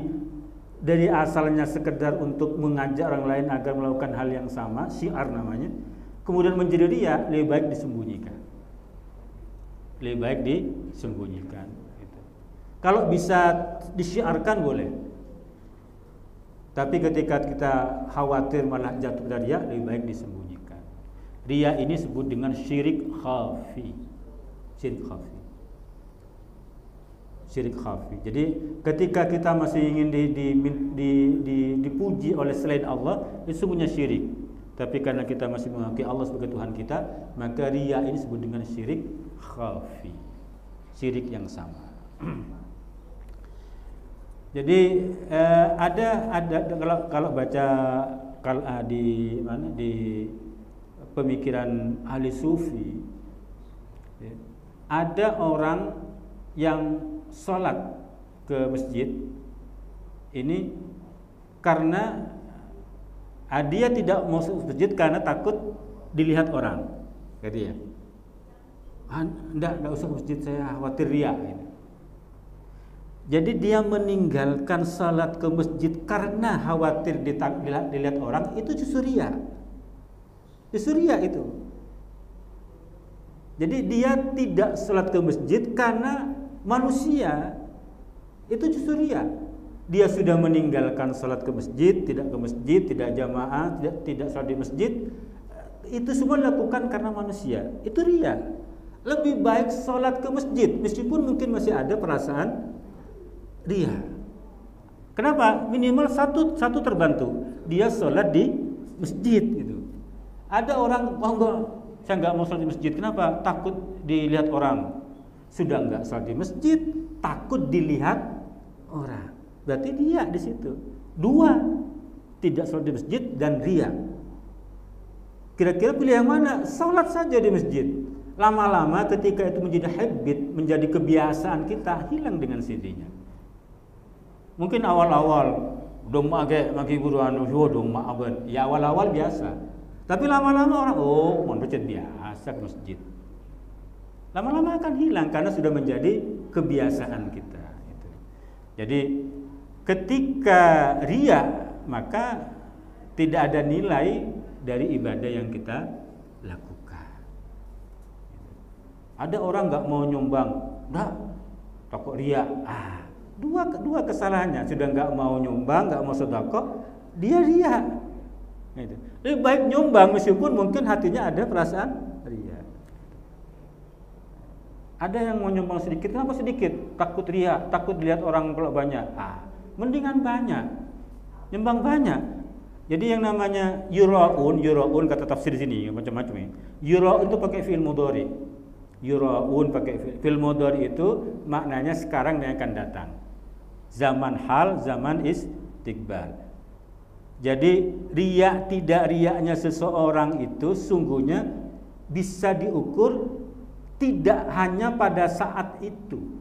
dari asalnya sekedar untuk mengajak orang lain agar melakukan hal yang sama, syiar namanya, kemudian menjadi riya, lebih baik disembunyikan. Lebih baik disembunyikan. Gitu. Kalau bisa disyiarkan boleh. Tapi ketika kita khawatir malah jatuh pada riya, lebih baik disembunyikan. Riya ini disebut dengan syirik khafi. Syirik khafi. Syirik khafi. Jadi ketika kita masih ingin dipuji oleh selain Allah, itu sesungguhnya syirik. Tapi karena kita masih mengakui Allah sebagai Tuhan kita, maka riya ini disebut dengan syirik khafi. Syirik yang sama. Jadi kalau baca di pemikiran ahli sufi, ada orang yang sholat ke masjid ini karena dia tidak mau masuk masjid karena takut dilihat orang, jadi ya, enggak usah ke masjid, saya khawatir riya. Jadi dia meninggalkan salat ke masjid karena khawatir dilihat orang, itu justru riya. Justru riya itu. Jadi dia tidak salat ke masjid karena manusia, itu justru riya. Dia sudah meninggalkan salat ke masjid, tidak ke masjid, tidak jamaah, tidak salat di masjid. Itu semua dilakukan karena manusia. Itu riya. Lebih baik salat ke masjid meskipun mungkin masih ada perasaan riya. Kenapa? Minimal satu terbantu. Dia sholat di masjid gitu. Ada orang, saya nggak mau sholat di masjid. Kenapa? Takut dilihat orang. Sudah nggak sholat di masjid, takut dilihat orang. Berarti dia di situ. Dua, tidak sholat di masjid dan riya. Kira-kira pilih yang mana? Sholat saja di masjid. Lama-lama ketika itu menjadi habit, menjadi kebiasaan kita, hilang dengan sendirinya. Mungkin awal-awal dong magi buruan dong maaban. Ya awal-awal biasa. Tapi lama-lama orang mau masjid biasa ke masjid. Lama-lama akan hilang karena sudah menjadi kebiasaan kita. Jadi ketika riya, maka tidak ada nilai dari ibadah yang kita lakukan. Ada orang nggak mau nyumbang, takut riya. Dua kesalahannya, sudah nggak mau nyumbang, nggak mau sedekah, dia riya. Gitu. Lebih baik nyumbang meskipun mungkin hatinya ada perasaan riya. Ada yang mau nyumbang sedikit, kenapa sedikit? Takut riya, takut dilihat orang kalau banyak. Mendingan banyak, nyumbang banyak. Jadi yang namanya yuraun kata tafsir sini macam-macam ya. Yuraun itu pakai fi'il mudhari. Yuraun pakai fi'il mudhari itu maknanya sekarang dan akan datang. Zaman hal, zaman istiqbal. Jadi riya tidak riyanya seseorang itu sungguhnya bisa diukur tidak hanya pada saat itu.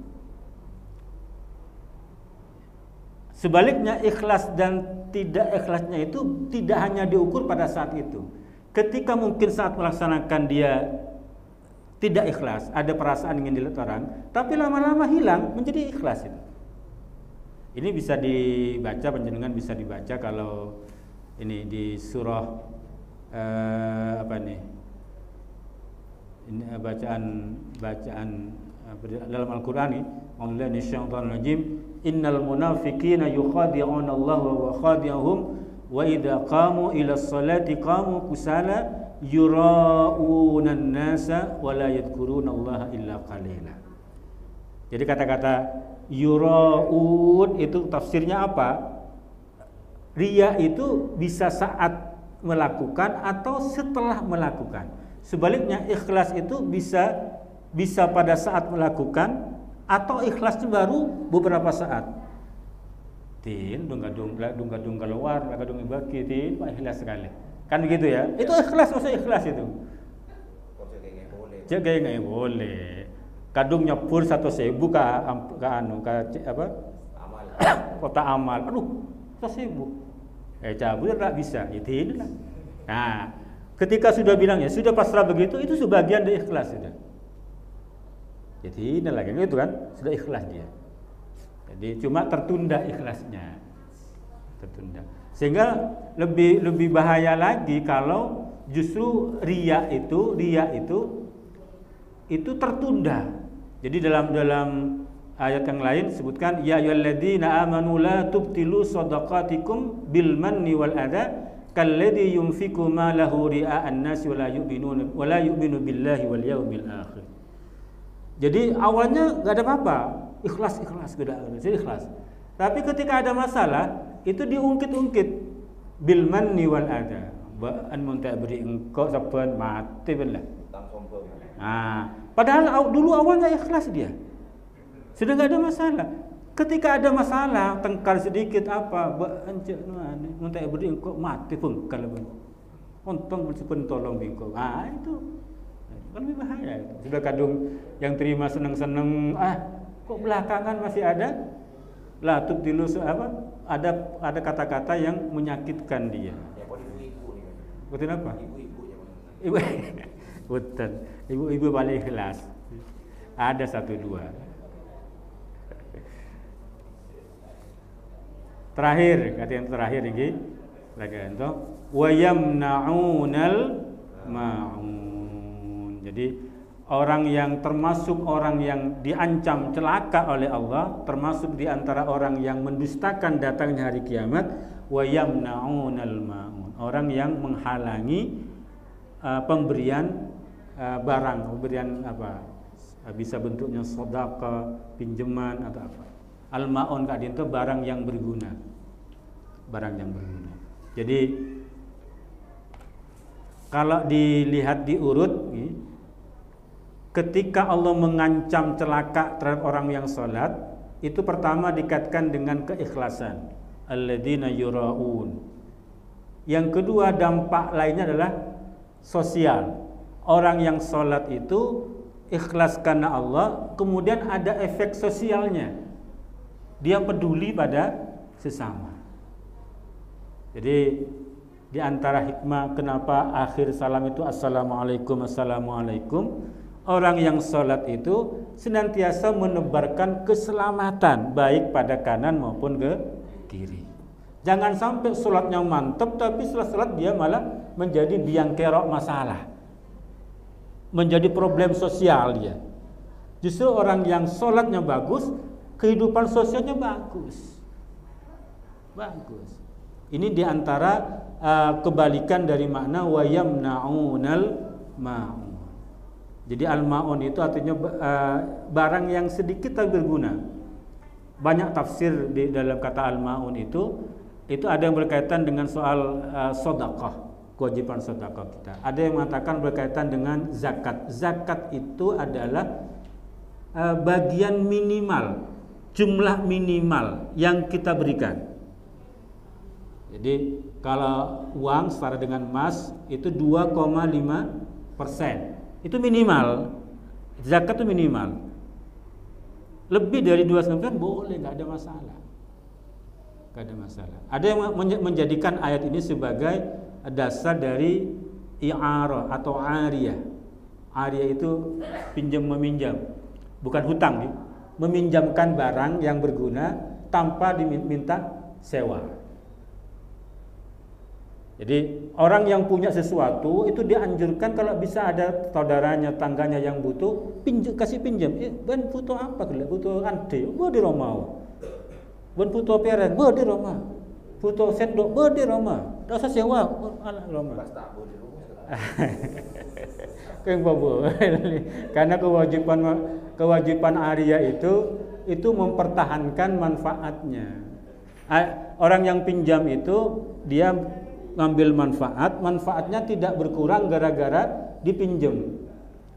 Sebaliknya ikhlas dan tidak ikhlasnya itu tidak hanya diukur pada saat itu. Ketika mungkin saat melaksanakan dia tidak ikhlas, ada perasaan ingin dilihat orang, tapi lama-lama hilang menjadi ikhlas itu. Ini bisa dibaca, panjenengan bisa dibaca kalau ini di surah ini bacaan dalam Al-Qur'an ini, Allahu minasyaitonir rajim, innal munafiqina yukhadi'una Allah wa khadi'uhum wa idza qamu ila sholati qamu kusala yura'una an-nasa wa la yadhkuruna Allah illa qalila. Jadi kata-kata yura'un itu tafsirnya apa? Riya itu bisa saat melakukan atau setelah melakukan. Sebaliknya ikhlas itu bisa pada saat melakukan atau ikhlasnya baru beberapa saat. Tin dung keluar, gadung bagi tin Pak ikhlas sekali. Kan gitu ya. Itu ikhlas, maksudnya ikhlas itu. Jaga enggak boleh. Kadung nyepur 1.000 kota amal. Aduh, 1.000. Cabut enggak bisa. Itu inilah. Nah, ketika sudah bilang ya, sudah pasrah begitu, itu sebagian dari ikhlas sudah. Jadi inilah kan gitu kan, sudah ikhlas dia. Jadi cuma tertunda ikhlasnya, tertunda. Sehingga lebih bahaya lagi kalau justru riya itu tertunda. Jadi dalam ayat yang lain disebutkan ya ayyuhalladzina amanu la tubtilu shadaqatikum bil manni wal adha kalladzi yunfiqu malahu ria'an nas wa la yu'minu billahi wal yaumil akhir. Jadi awalnya enggak ada apa-apa, ikhlas jadi ikhlas. Tapi ketika ada masalah itu diungkit-ungkit bil manni wal adha. An munta beri engkau saban mati belah. Padahal dulu awalnya ikhlas dia. Sudah enggak ada masalah. Ketika ada masalah, tengkar sedikit apa, anjek munta beri engkau mati pun kalau untung pun tolong engkau. Itu kan lebih bahaya. Sudah kadung yang terima senang-senang, kok belakangan masih ada la tubtilu ada kata-kata yang menyakitkan dia. Betul apa? Ibu paling ikhlas. Ada 1-2. Terakhir, kata yang terakhir ini lagi itu wa yamna'unal ma'un. Jadi orang yang termasuk orang yang diancam celaka oleh Allah, termasuk di antara orang yang mendustakan datangnya hari kiamat, wa yamna'unal ma'un. Orang yang menghalangi pemberian barang, pemberian apa? Bisa bentuknya sedekah, pinjaman atau apa. Al-ma'un kadin itu barang yang berguna. Barang yang berguna. Jadi kalau dilihat diurut, ketika Allah mengancam celaka terhadap orang yang salat, itu pertama dikaitkan dengan keikhlasan. Alladzina yura'un. Yang kedua dampak lainnya adalah sosial. Orang yang salat itu ikhlas karena Allah, kemudian ada efek sosialnya. Dia peduli pada sesama. Jadi di antara hikmah kenapa akhir salam itu assalamualaikum. Orang yang salat itu senantiasa menebarkan keselamatan baik pada kanan maupun ke kiri. Jangan sampai salatnya mantap tapi setelah salat dia malah menjadi biang kerok masalah. Menjadi problem sosial dia. Justru orang yang salatnya bagus, kehidupan sosialnya bagus. Ini diantara kebalikan dari makna wa yamna'unal ma'un. Jadi al-ma'un itu artinya barang yang sedikit tapi berguna. Banyak tafsir di dalam kata al-ma'un itu ada yang berkaitan dengan soal sedekah, kewajiban sedekah kita. Ada yang mengatakan berkaitan dengan zakat. Zakat itu adalah bagian minimal, jumlah minimal yang kita berikan. Jadi kalau uang setara dengan emas itu 2,5%. Itu minimal. Zakat itu minimal. Lebih dari 2,5% boleh, enggak ada masalah. Enggak ada masalah. Ada yang menjadikan ayat ini sebagai dasar dari i'arah atau ariyah. Ariyah itu pinjam meminjam, bukan hutang, meminjamkan barang yang berguna tanpa diminta sewa. Jadi orang yang punya sesuatu itu dianjurkan kalau bisa ada saudaranya, tangganya yang butuh, kasih pinjam. Ben butuh apa? Butuh ante, di rumah. Ben butuh pereng, di rumah. Butuh sendok, di rumah. Tak usah sewa, anak rumah. Karena kewajiban ariyah itu mempertahankan manfaatnya. Orang yang pinjam itu dia ngambil manfaatnya tidak berkurang gara-gara dipinjam.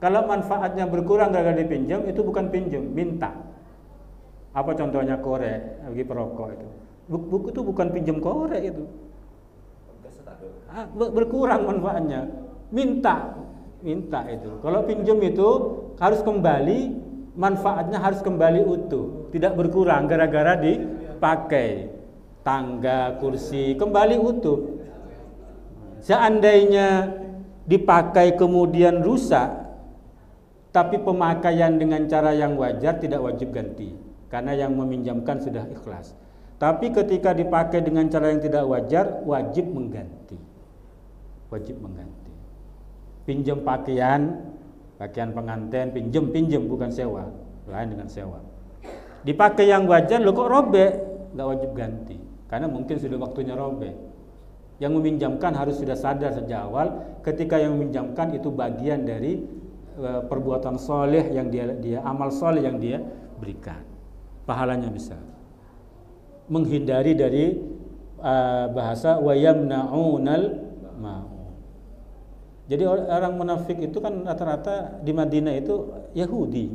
Kalau manfaatnya berkurang gara-gara dipinjam, itu bukan pinjam, minta. Apa contohnya korek bagi perokok itu? Buku itu bukan pinjam korek itu. Berkurang manfaatnya, minta itu. Kalau pinjam itu harus kembali, manfaatnya harus kembali utuh, tidak berkurang gara-gara dipakai. Tangga, kursi kembali utuh. Seandainya dipakai kemudian rusak, tapi pemakaian dengan cara yang wajar, tidak wajib ganti. karena yang meminjamkan sudah ikhlas. Tapi ketika dipakai dengan cara yang tidak wajar, wajib mengganti. Wajib mengganti. Pinjam pakaian pengantin, pinjam bukan sewa, lain dengan sewa. Dipakai yang wajar, lo kok robek, nggak wajib ganti, karena mungkin sudah waktunya robek. Yang meminjamkan harus sudah sadar sejak awal, ketika yang meminjamkan itu bagian dari perbuatan soleh yang dia amal soleh yang dia berikan, pahalanya besar. Menghindari dari bahasa wayamnaunal ma'u. Jadi orang munafik itu kan rata-rata di Madinah itu Yahudi.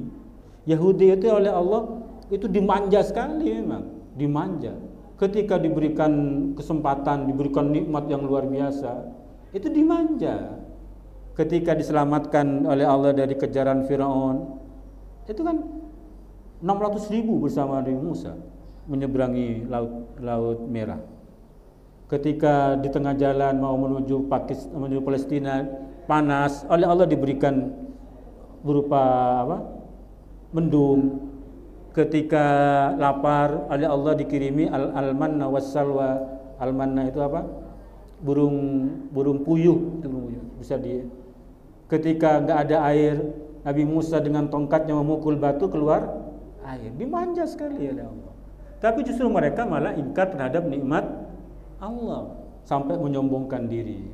Yahudi itu oleh Allah itu dimanja sekali, memang dimanja. Ketika diberikan kesempatan, diberikan nikmat yang luar biasa, itu dimanja. Ketika diselamatkan oleh Allah dari kejaran Firaun, itu kan 600.000 bersama Nabi Musa menyeberangi laut Merah. Ketika di tengah jalan mau menuju Palestina, panas, oleh Allah diberikan berupa mendung. Ketika lapar, oleh Allah dikirimi al-manna wassalwa. Al-manna itu apa? Burung puyuh, bisa di. Ketika enggak ada air, Nabi Musa dengan tongkatnya memukul batu, keluar air. Dimanja sekali oleh Allah. Tapi justru mereka malah ingkar terhadap nikmat Allah sampai menyombongkan diri.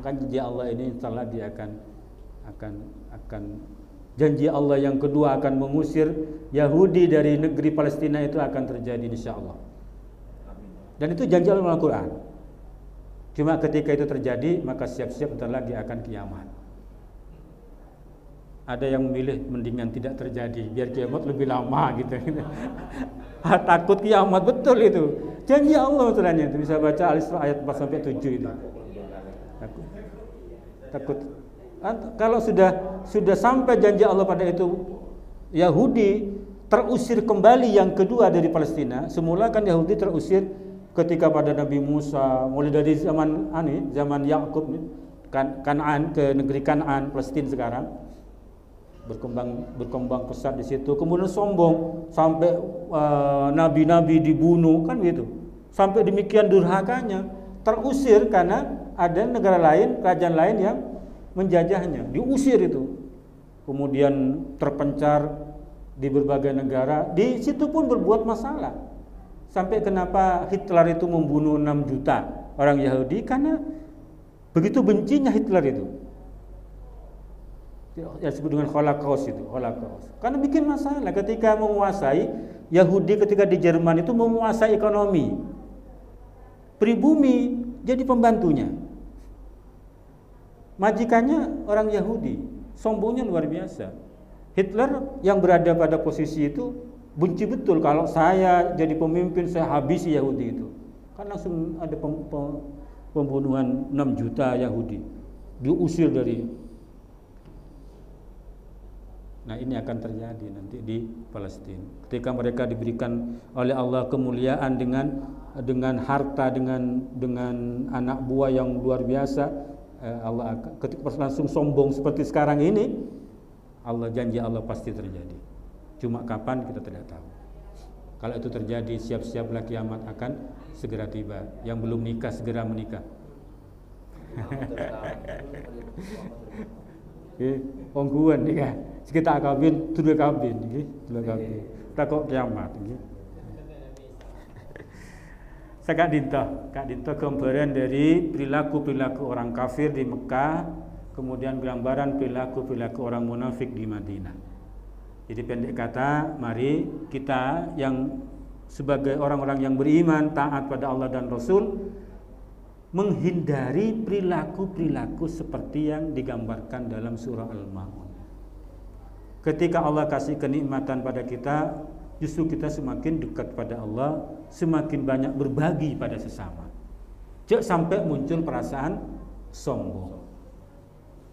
Kan janji Allah ini insyaallah dia akan janji Allah yang kedua akan mengusir Yahudi dari negeri Palestina itu akan terjadi insyaallah. Dan itu janji Allah dalam Al-Qur'an. Cuma ketika itu terjadi maka siap-siap bentar lagi akan kiamat. Ada yang memilih mendingan tidak terjadi biar kiamat lebih lama gitu. Takut kiamat, betul itu. Janji Allah sebenarnya itu, bisa baca Al-Isra ayat 4 sampai 7 itu. Takut. Kalau sudah sampai janji Allah pada itu, Yahudi terusir kembali yang kedua dari Palestina. Semula kan Yahudi terusir ketika pada Nabi Musa, mulai dari zaman Yakub, Kanaan ke negeri Kanaan, Palestina sekarang. Berkembang pesat di situ, kemudian sombong sampai nabi-nabi dibunuh kan gitu. Sampai demikian durhakanya, terusir karena ada negara lain, kerajaan lain yang menjajahnya, diusir itu. Kemudian terpencar di berbagai negara, di situ pun berbuat masalah. Sampai kenapa Hitler itu membunuh 6 juta orang Yahudi, karena begitu bencinya Hitler itu. Yang disebut dengan Holocaust itu, Holocaust. Karena bikin masalah ketika menguasai Yahudi, ketika di Jerman itu menguasai ekonomi. Pribumi jadi pembantunya. Majikannya orang Yahudi, sombongnya luar biasa. Hitler yang berada pada posisi itu benci betul, kalau saya jadi pemimpin saya habisi Yahudi itu. Kan langsung ada pembunuhan 6 juta Yahudi. Diusir dari. Nah, ini akan terjadi nanti di Palestina. Ketika mereka diberikan oleh Allah kemuliaan dengan harta, dengan anak buah yang luar biasa, Allah akan, ketika langsung sombong seperti sekarang ini, Allah janji Allah pasti terjadi. Cuma kapan kita tidak tahu. Kalau itu terjadi, siap-siaplah kiamat akan segera tiba. Yang belum nikah segera menikah. Ongguan nih kan, kita kawin, sudah kawin, takut kiamat. Saya Kak Dinto gambaran dari perilaku orang kafir di Mekah, kemudian gambaran perilaku orang munafik di Madinah. Jadi pendek kata, mari kita yang sebagai orang-orang yang beriman, taat pada Allah dan Rasul, menghindari perilaku-perilaku seperti yang digambarkan dalam surah Al-Maun. Ketika Allah kasih kenikmatan pada kita, justru kita semakin dekat pada Allah, semakin banyak berbagi pada sesama. Jangan sampai muncul perasaan sombong.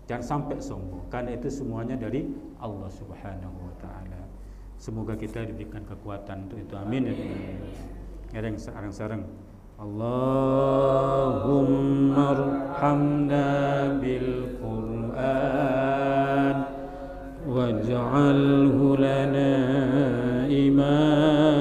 Jangan sampai sombong, karena itu semuanya dari Allah Subhanahu wa taala. Semoga kita diberikan kekuatan untuk itu. Amin. Yang sarang-sarang. Allahumma arhamna bil Qur'an waj'alhu lana imam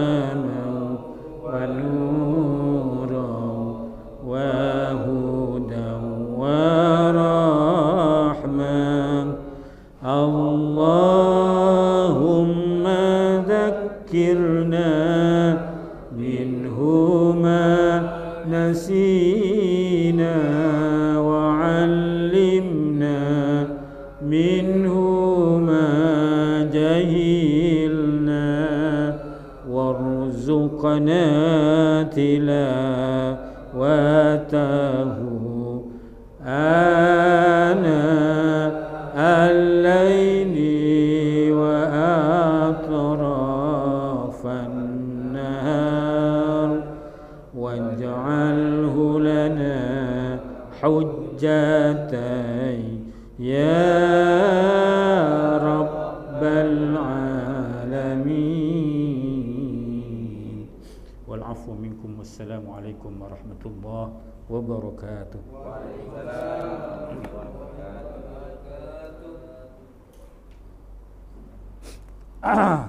منه ما نسينا وعلمنا منه ما جهلنا وارزقنا تلاوته آناء الليل وأطراف النهار واجعله لنا حجتين يا رب العالمين. والعفو منكم والسلام عليكم ورحمة الله وبركاته. وعليكم السلام.